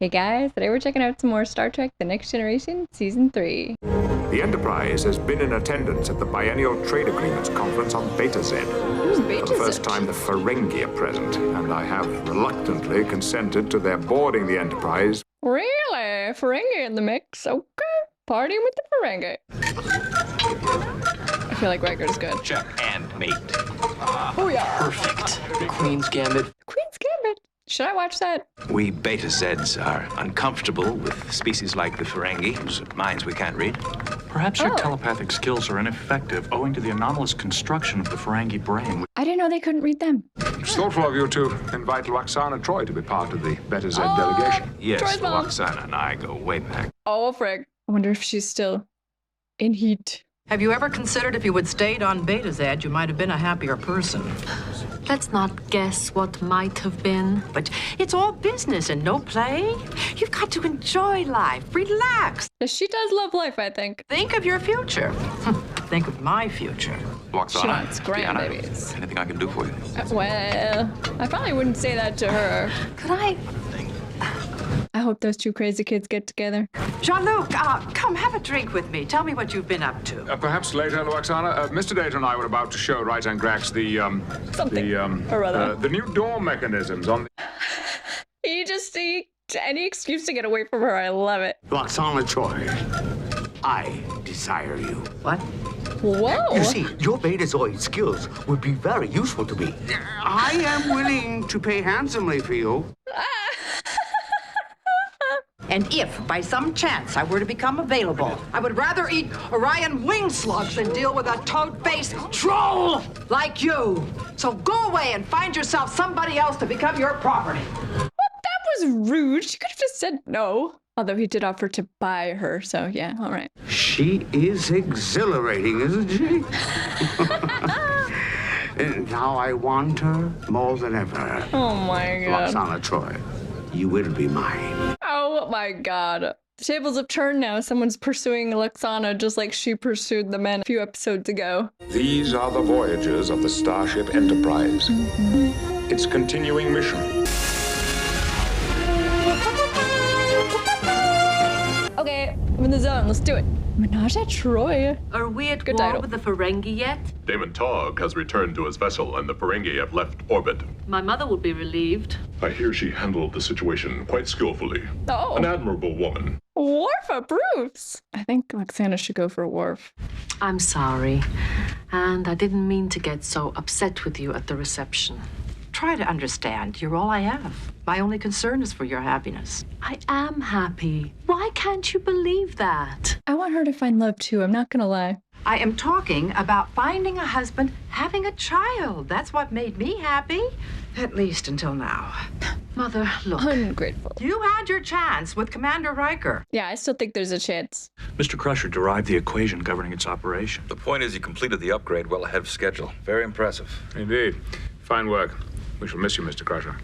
Hey guys, today we're checking out some more Star Trek The Next Generation Season 3. The Enterprise has been in attendance at the Biennial Trade Agreements Conference on Beta Z. Who's Beta For the Z? first time, the Ferengi are present, and I have reluctantly consented to their boarding the Enterprise. Really? Ferengi in the mix? Okay. Partying with the Ferengi. I feel like Riker's good. Check and mate. Oh yeah. Perfect. Queen's Gambit. Queen's Gambit. Should I watch that? We Beta Zeds are uncomfortable with species like the Ferengi, whose minds we can't read. Perhaps your Oh. telepathic skills are ineffective owing to the anomalous construction of the Ferengi brain. I didn't know they couldn't read them. It's thoughtful of you to invite Loxana Troi to be part of the Beta Z Oh. delegation. Yes, Troy's mom. Loxana and I go way back. Oh, frig. I wonder if she's still in heat. Have you ever considered if you had stayed on Beta Z, you might have been a happier person? Let's not guess what might have been. But it's all business and no play. You've got to enjoy life, relax, She does love life, I think. think of your future. Think of my future. Loxana, She wants grandbabies. Deanna, anything I can do for you? Well, I probably wouldn't say that to her. Could I? I hope those two crazy kids get together. Jean-Luc, come have a drink with me. Tell me what you've been up to. Perhaps later, Loxana. Mr. Data and I were about to show Right and Grax Or the new door mechanisms on the... Any excuse to get away from her, I love it. Loxana Troi, I desire you. What? Whoa! You see, your Betazoid skills would be very useful to me. I am willing to pay handsomely for you. And if, by some chance, I were to become available, I would rather eat Orion wing slugs than deal with a toad-faced troll like you. So go away and find yourself somebody else to become your property. That was rude. She could have just said no. Although he did offer to buy her, so yeah, all right. She is exhilarating, isn't she? And now I want her more than ever. Oh my god. Loxana Troi, you will be mine. Oh my god. The tables have turned now. Someone's pursuing Luxana just like she pursued the men a few episodes ago. These are the voyages of the Starship Enterprise. Its continuing mission. Okay, I'm in the zone. Let's do it. Menage a Troi. Are we at Good war title. with the Ferengi yet? Damon Togg has returned to his vessel and the Ferengi have left orbit. My mother will be relieved. I hear she handled the situation quite skillfully. Oh, An admirable woman. Worf approves. I think Luxana should go for Worf. I'm sorry. And I didn't mean to get so upset with you at the reception. Try to understand. You're all I have. My only concern is for your happiness. I am happy. Why can't you believe that? I want her to find love too, I'm not gonna lie. I am talking about finding a husband, having a child. That's what made me happy. At least until now. Mother, look. Ungrateful. You had your chance with Commander Riker. Yeah, I still think there's a chance. Mr. Crusher derived the equation governing its operation. The point is you completed the upgrade well ahead of schedule. Very impressive. Indeed. Fine work. We shall miss you, Mr. Crusher.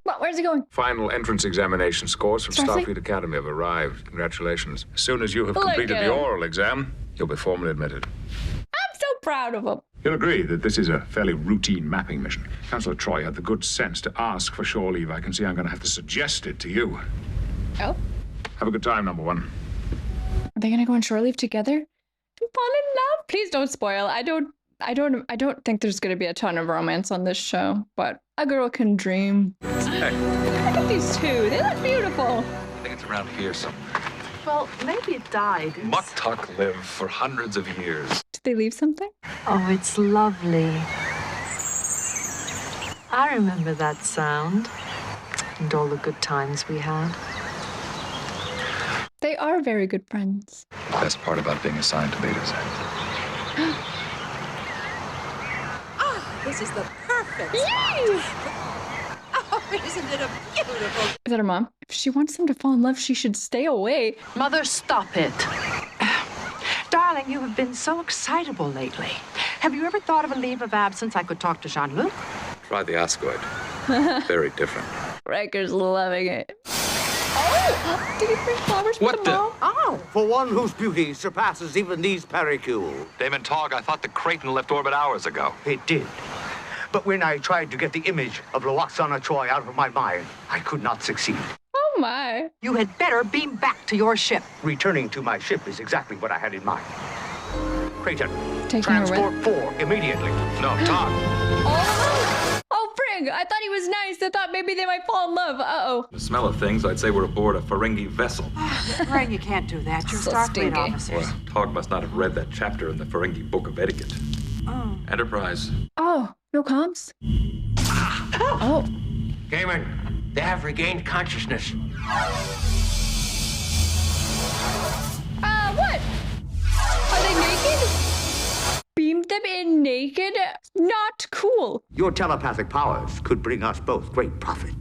What? Where's he going? Final entrance examination scores from Starfleet? Starfleet Academy have arrived. Congratulations. As soon as you have Look completed at the him. oral exam, you'll be formally admitted. I'm so proud of him. You'll agree that this is a fairly routine mapping mission. Counselor Troi had the good sense to ask for shore leave. I can see I'm going to have to suggest it to you. Oh? Have a good time, number one. Are they gonna go on shore leave together? To fall in love? Please don't spoil. I don't think there's gonna be a ton of romance on this show, but a girl can dream. Hey, Look at these two. They look beautiful. I think it's around here somewhere. Well, maybe it died. Muktuk lived for hundreds of years. Did they leave something? Oh, it's lovely. I remember that sound and all the good times we had. They are very good friends. Best part about being assigned to Beta Z. This is the perfect Yay! Oh, isn't it a beautiful... Is that her mom? If she wants them to fall in love, she should stay away. Mother, stop it. Darling, you have been so excitable lately. Have you ever thought of a leave of absence I could talk to Jean-Luc? Try the Ascoid. Very different. Riker's loving it. Oh! Did he bring flowers for What the the- mom? Oh, For one whose beauty surpasses even these pericules. Damon Togg, I thought the Creighton left orbit hours ago. It did. But when I tried to get the image of Loxana Troi out of my mind, I could not succeed. Oh my. You had better beam back to your ship. Returning to my ship is exactly what I had in mind. Creighton, Taking a transport 4 immediately. No, Todd. Oh, frig! I thought he was nice. I thought maybe they might fall in love. Uh-oh. The smell of things, I'd say we're aboard a Ferengi vessel. Ren, you can't do that. You're So Starfleet stinky. officers. Well, Tog must not have read that chapter in the Ferengi Book of Etiquette. Oh. Enterprise. Oh, no comms? Oh. Gaiman, they have regained consciousness. What? Are they naked? Beamed them in naked? Not cool. Your telepathic powers could bring us both great profit.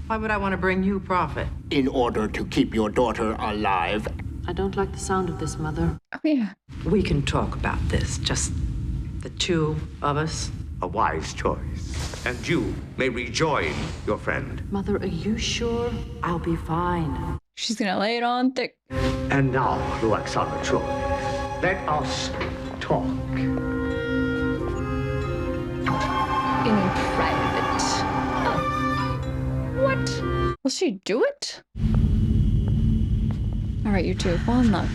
Why would I want to bring you profit? In order to keep your daughter alive. I don't like the sound of this, Mother. Oh, yeah. We can talk about this, just the two of us. A wise choice. And you may rejoin your friend. Mother, are you sure? I'll be fine. She's gonna lay it on thick. And now, Alexander Troi, let us talk. In private. Oh. What? Will she do it? All right, you two, fall in love.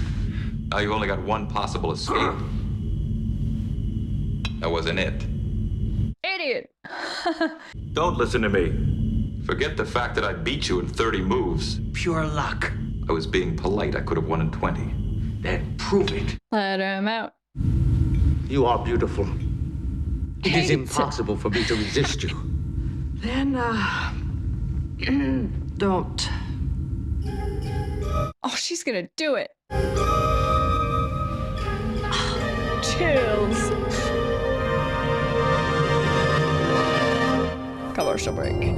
Now you've only got one possible escape. That wasn't it. Idiot. Don't listen to me. Forget the fact that I beat you in 30 moves. Pure luck. I was being polite. I could have won in 20. Then prove it. Let him out. You are beautiful. It is Hate impossible for me to resist you. Then, don't. Oh, she's gonna do it. Chills. Commercial break.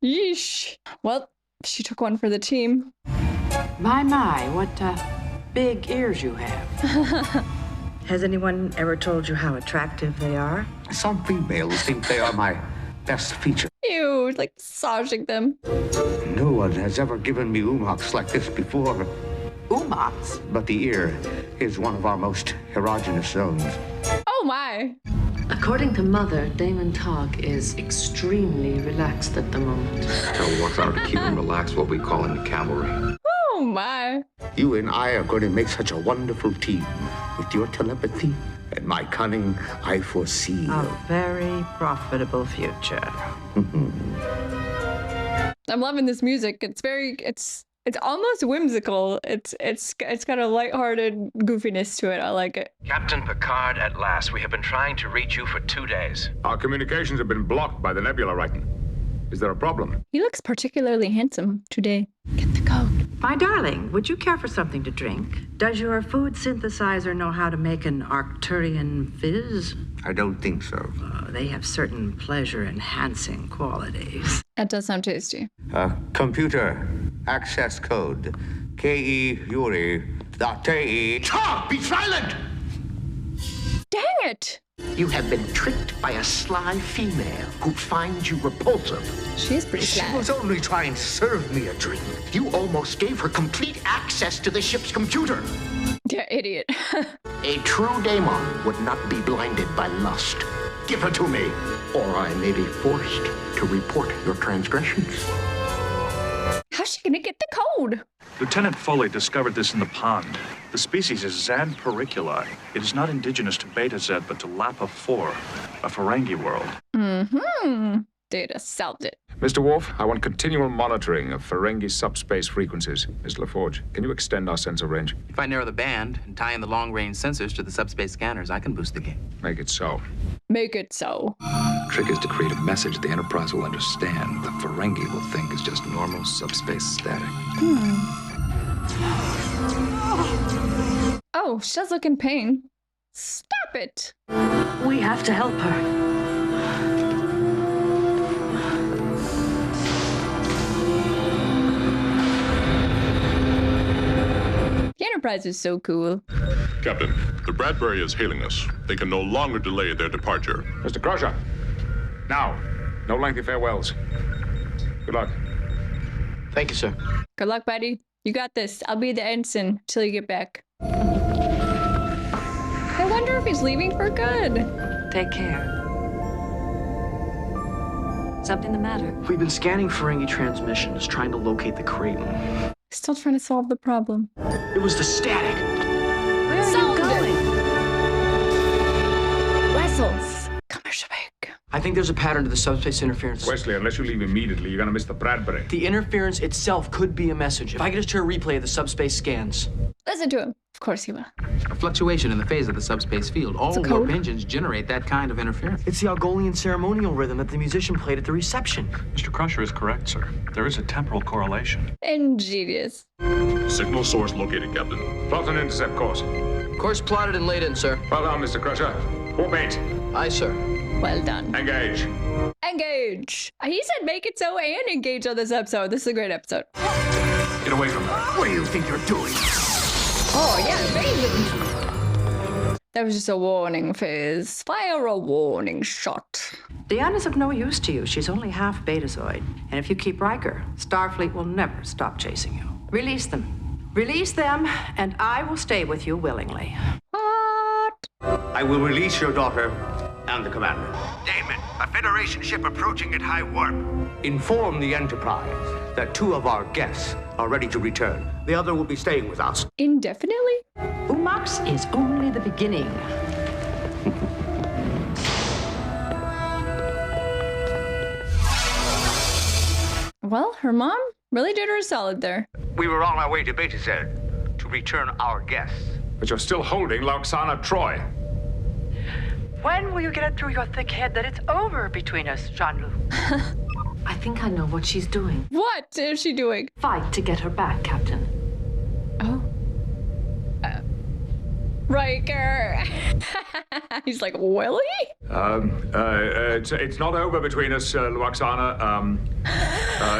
Yeesh. Well, she took one for the team. My, what big ears you have. Has anyone ever told you how attractive they are? Some females think they are my best feature. Ew, like massaging them. No one has ever given me umaks like this before. Umaks? But the ear is one of our most erogenous zones. Oh my. According to Mother, Damon Tog is extremely relaxed at the moment. Tell what's out to keep him relaxed while we call in the cavalry. Oh my. You and I are going to make such a wonderful team. With your telepathy and my cunning, I foresee A very profitable future. I'm loving this music. It's almost whimsical. It's got a lighthearted goofiness to it. I like it. Captain Picard, at last. We have been trying to reach you for 2 days. Our communications have been blocked by the nebula, Riken. Is there a problem? He looks particularly handsome today. Get the code. My darling, would you care for something to drink? Does your food synthesizer know how to make an Arcturian fizz? I don't think so. They have certain pleasure-enhancing qualities. That does sound tasty. Computer access code KE Yuri .te. Talk! Be silent! Dang it! You have been tricked by a sly female who finds you repulsive. She's pretty She sly. was only trying to serve me a drink. You almost gave her complete access to the ship's computer. Yeah, idiot. A true daemon would not be blinded by lust. Give her to me, or I may be forced to report your transgressions. How's she gonna get the code? Lieutenant Foley discovered this in the pond. The species is Zan periculi. It is not indigenous to Beta Z, but to Lapa 4, a Ferengi world. Mm-hmm. Data solved it. Mr. Worf, I want continual monitoring of Ferengi subspace frequencies. Ms. LaForge, can you extend our sensor range? If I narrow the band and tie in the long-range sensors to the subspace scanners, I can boost the game. Make it so. Make it so. The trick is to create a message the Enterprise will understand. The Ferengi will think is just normal subspace static. Oh, she does look in pain. Stop it. We have to help her. The Enterprise is so cool. Captain, the Bradbury is hailing us. They can no longer delay their departure. Mr. Crusher, now, no lengthy farewells. Good luck. Thank you, sir. Good luck, buddy. You got this. I'll be the ensign till you get back. I wonder if he's leaving for good. Take care. Something the matter? We've been scanning Ferengi transmissions, trying to locate the Kraton. Still trying to solve the problem. It was the static. Where are you going? Vessels. Come here, Shabak. I think there's a pattern to the subspace interference. Wesley, unless you leave immediately, you're gonna miss the Bradbury. The interference itself could be a message. If I could just hear a replay of the subspace scans. Listen to him. Of course he will. A fluctuation in the phase of the subspace field. All warp engines generate that kind of interference. It's the Algolian ceremonial rhythm that the musician played at the reception. Mr. Crusher is correct, sir. There is a temporal correlation. Ingenious. Signal source located, Captain. Plot and intercept course. Course plotted and laid in, sir. Well done, Mr. Crusher. Warp 8. Aye, sir. Well done. Engage. Engage. He said make it so and engage on this episode. This is a great episode. Get away from her. What do you think you're doing? Oh, yeah, amazing. That was just a warning phase. Fire a warning shot. Deanna's of no use to you. She's only half Betazoid. And if you keep Riker, Starfleet will never stop chasing you. Release them. Release them, and I will stay with you willingly. What? I will release your daughter and the commander. Damon, a Federation ship approaching at high warp. Inform the Enterprise that 2 of our guests are ready to return. The other will be staying with us. Indefinitely? Umax is only the beginning. Well, her mom really did her a solid there. We were on our way to Beta Z to return our guests. But you're still holding Loxana Troi. When will you get it through your thick head that it's over between us, Jean-Luc? I think I know what she's doing. What is she doing? Fight to get her back, Captain. Oh. Riker. He's like, Willie? It's not over between us, Loxana.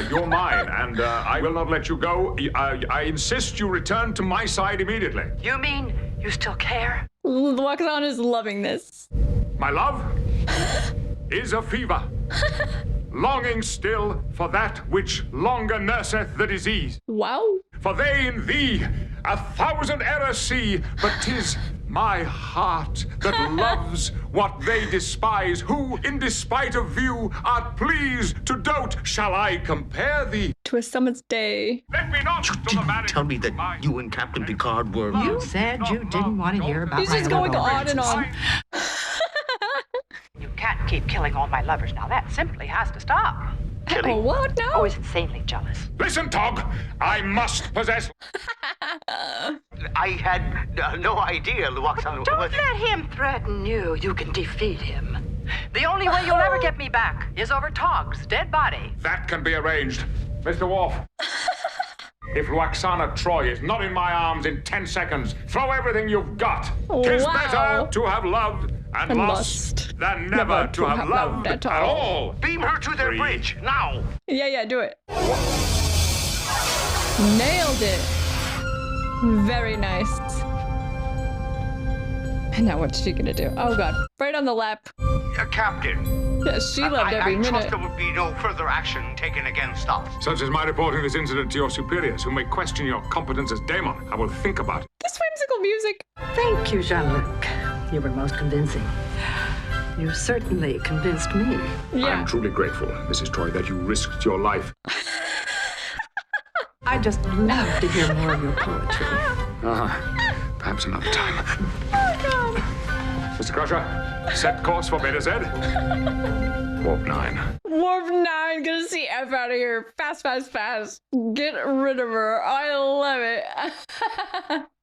You're mine, and I will not let you go. I insist you return to my side immediately. You mean you still care? Loxana is loving this. My love is a fever, longing still for that which longer nurseth the disease. Wow. For they in thee 1,000 errors see, but 'tis my heart that loves what they despise, who, in despite of view, art pleased to dote. Shall I compare thee to a summer's day? Let me not You didn't tell me that you and Captain Picard were... You said you didn't want to hear about He's my just going on and on. You can't keep killing all my lovers now. That simply has to stop. Oh, what? No. Always insanely jealous. Listen, Tog, I must possess... I had no idea, Loxana. Don't let him threaten you. You can defeat him. The only way you'll ever get me back is over Togg's dead body. That can be arranged. Mr. Worf, if Loxana Troi is not in my arms in 10 seconds, throw everything you've got. 'Tis better to have loved and lost than never to have loved at all. Beam her to their bridge, now! Yeah, do it. Nailed it. Very nice. And now what's she gonna do? Oh god. Right on the lap. Captain. Yes, she loved every I minute. trust there will be no further action taken against us. Such as my reporting this incident to your superiors, who may question your competence as Daemon. I will think about it. This whimsical music. Thank you, Jean-Luc. You were most convincing. You certainly convinced me. Yeah. I'm truly grateful, Mrs. Troi, that you risked your life. I just love to hear more of your poetry. Perhaps another time. Oh god. Mr. Crusher, set course for Beta Z. Warp 9. Warp 9, gonna see F out of here. Fast. Get rid of her. I love it.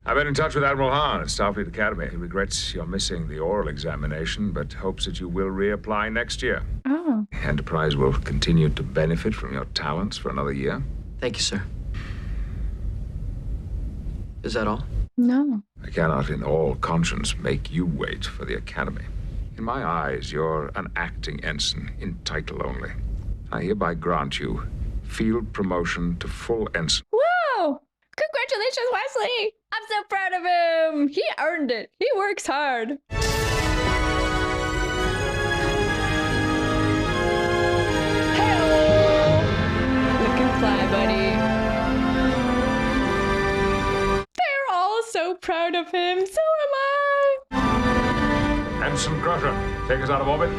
I've been in touch with Admiral Hahn at Starfleet Academy. He regrets you're missing the oral examination, but hopes that you will reapply next year. Oh. Enterprise will continue to benefit from your talents for another year. Thank you, sir. Is that all? No. I cannot in all conscience make you wait for the Academy. In my eyes, you're an acting ensign in title only. I hereby grant you field promotion to full ensign. Whoa! Congratulations, Wesley! I'm so proud of him! He earned it. He works hard. Hey-oh! Look and fly, buddy. They're all so proud of him. So am I. Ensign Crusher, take us out of orbit.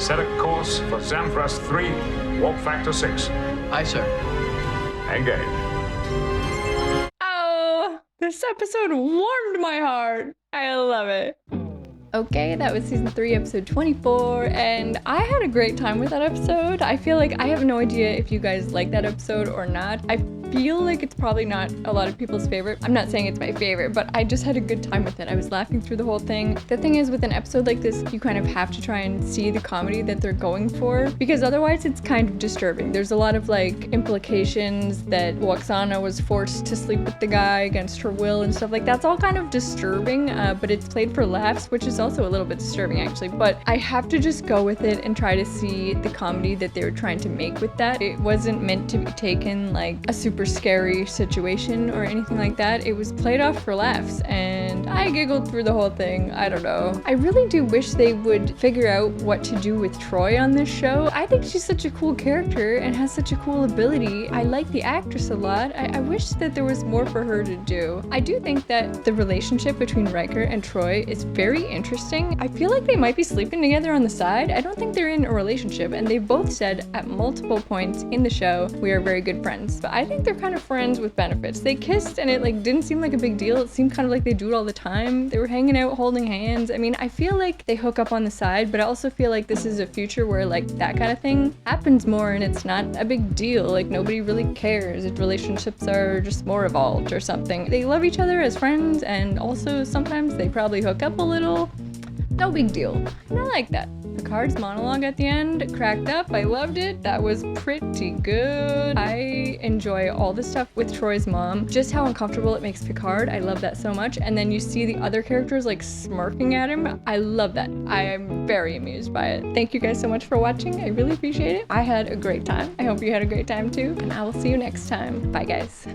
Set a course for Xanthrust 3, warp factor 6. Aye, sir. Engage. Oh, this episode warmed my heart. I love it. Okay, that was season 3, episode 24, and I had a great time with that episode. I feel like I have no idea if you guys like that episode or not. I feel like it's probably not a lot of people's favorite. I'm not saying it's my favorite, but I just had a good time with it. I was laughing through the whole thing. The thing is, with an episode like this, you kind of have to try and see the comedy that they're going for, because otherwise it's kind of disturbing. There's a lot of like implications that Oksana was forced to sleep with the guy against her will and stuff like that's all kind of disturbing, but it's played for laughs, which is also a little bit disturbing actually. But I have to just go with it and try to see the comedy that they were trying to make with that. It wasn't meant to be taken like a super scary situation or anything like that. It was played off for laughs, and I giggled through the whole thing. I don't know. I really do wish they would figure out what to do with Troi on this show. I think she's such a cool character and has such a cool ability. I like the actress a lot. I wish that there was more for her to do. I do think that the relationship between Riker and Troi is very interesting. I feel like they might be sleeping together on the side. I don't think they're in a relationship, and they've both said at multiple points in the show, we are very good friends. But I think they're kind of friends with benefits. They kissed and it like didn't seem like a big deal. It seemed kind of like they do it all the time. They were hanging out holding hands. I mean, I feel like they hook up on the side, but I also feel like this is a future where like that kind of thing happens more and it's not a big deal. Like nobody really cares if relationships are just more evolved or something. They love each other as friends, and also sometimes they probably hook up a little. No big deal. And I like that. Picard's monologue at the end cracked up. I loved it. That was pretty good. I enjoy all the stuff with Troy's mom. Just how uncomfortable it makes Picard. I love that so much. And then you see the other characters like smirking at him. I love that. I am very amused by it. Thank you guys so much for watching. I really appreciate it. I had a great time. I hope you had a great time too. And I will see you next time. Bye guys.